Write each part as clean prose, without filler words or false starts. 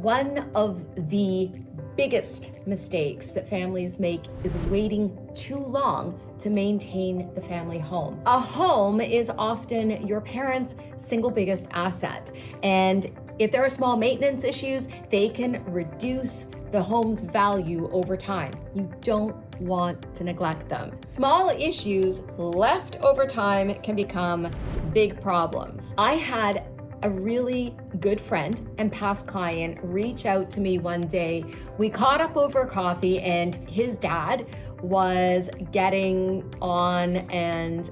One of the biggest mistakes that families make is waiting too long to maintain the family home. A home is often your parents' single biggest asset. And if there are small maintenance issues, they can reduce the home's value over time. You don't want to neglect them. Small issues left over time can become big problems. I had a really good friend and past client reach out to me one day. We caught up over coffee and his dad was getting on, and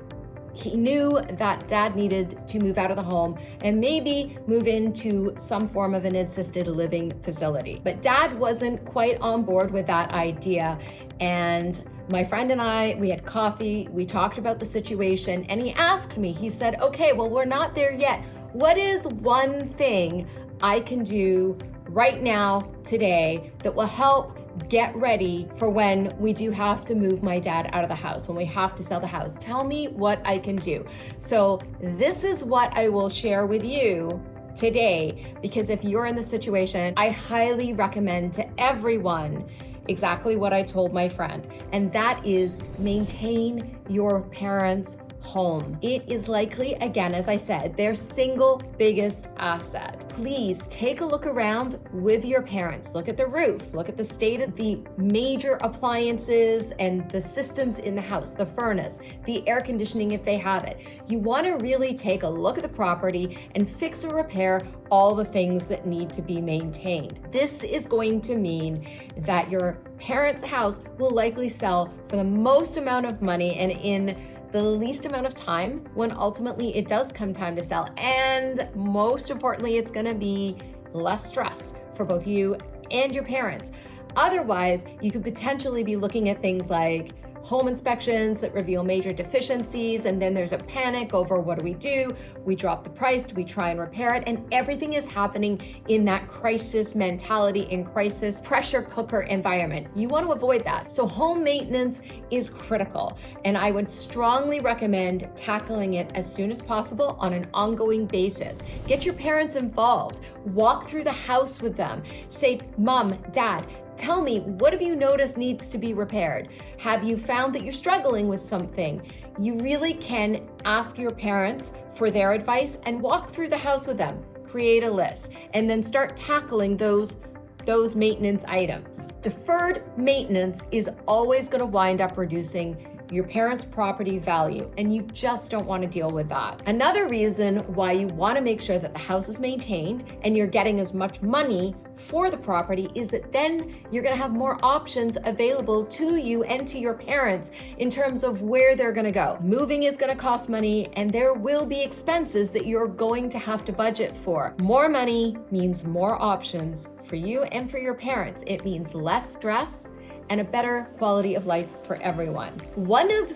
he knew that dad needed to move out of the home and maybe move into some form of an assisted living facility. But dad wasn't quite on board with that idea. And my friend and I, we had coffee, we talked about the situation, and he asked me, he said, okay, well, we're not there yet. What is one thing I can do right now, today, that will help get ready for when we do have to move my dad out of the house, when we have to sell the house? Tell me what I can do. So this is what I will share with you today, because if you're in the situation, I highly recommend to everyone exactly what I told my friend, and that is maintain your parents' home. It is likely, again, as I said, their single biggest asset. Please take a look around with your parents. Look at the roof, look at the state of the major appliances and the systems in the house, the furnace, the air conditioning if they have it. You want to really take a look at the property and fix or repair all the things that need to be maintained. This is going to mean that your parents' house will likely sell for the most amount of money and in the least amount of time when ultimately it does come time to sell. And most importantly, it's gonna be less stress for both you and your parents. Otherwise, you could potentially be looking at things like home inspections that reveal major deficiencies, and then there's a panic over what do? We drop the price, do we try and repair it? And everything is happening in that crisis mentality, in crisis pressure cooker environment. You want to avoid that. So home maintenance is critical, and I would strongly recommend tackling it as soon as possible on an ongoing basis. Get your parents involved, walk through the house with them, say, Mom, Dad, tell me, what have you noticed needs to be repaired? Have you found that you're struggling with something? You really can ask your parents for their advice and walk through the house with them. Create a list and then start tackling those maintenance items. Deferred maintenance is always going to wind up reducing your parents' property value, and you just don't want to deal with that. Another reason why you want to make sure that the house is maintained and you're getting as much money for the property is that then you're going to have more options available to you and to your parents in terms of where they're going to go. Moving is going to cost money, and there will be expenses that you're going to have to budget for. More money means more options for you and for your parents. It means less stress and a better quality of life for everyone. One of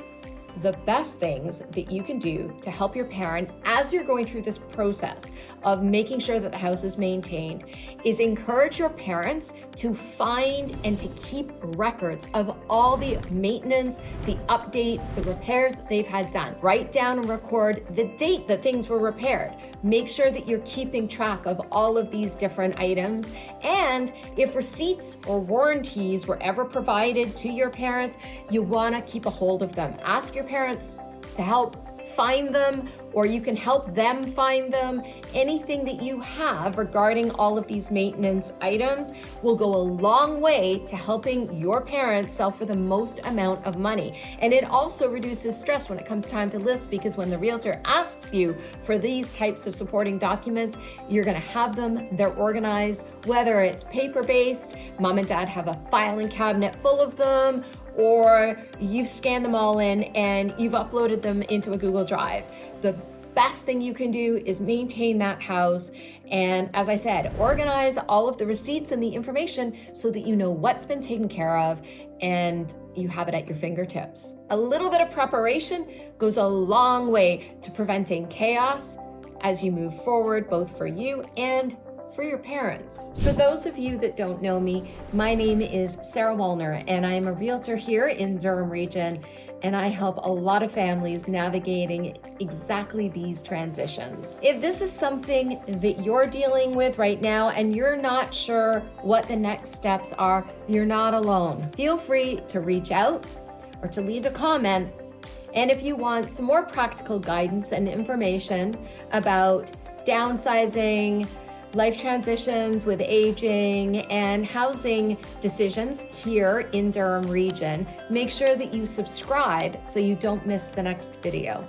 the best things that you can do to help your parent as you're going through this process of making sure that the house is maintained is encourage your parents to find and to keep records of all the maintenance, the updates, the repairs that they've had done. Write down and record the date that things were repaired. Make sure that you're keeping track of all of these different items. And if receipts or warranties were ever provided to your parents, you want to keep a hold of them. Ask your parents to help find them, or you can help them find them. Anything that you have regarding all of these maintenance items will go a long way to helping your parents sell for the most amount of money. And it also reduces stress when it comes time to list, because when the realtor asks you for these types of supporting documents, you're gonna have them, they're organized, whether it's paper-based, Mom and Dad have a filing cabinet full of them, or you've scanned them all in and you've uploaded them into a Google Drive. The best thing you can do is maintain that house. And as I said, organize all of the receipts and the information so that you know what's been taken care of and you have it at your fingertips. A little bit of preparation goes a long way to preventing chaos as you move forward, both for you and for your parents. For those of you that don't know me, my name is Sarah Wallner, and I am a realtor here in Durham region, and I help a lot of families navigating exactly these transitions. If this is something that you're dealing with right now and you're not sure what the next steps are, you're not alone. Feel free to reach out or to leave a comment. And if you want some more practical guidance and information about downsizing, life transitions with aging, and housing decisions here in Durham region, make sure that you subscribe so you don't miss the next video.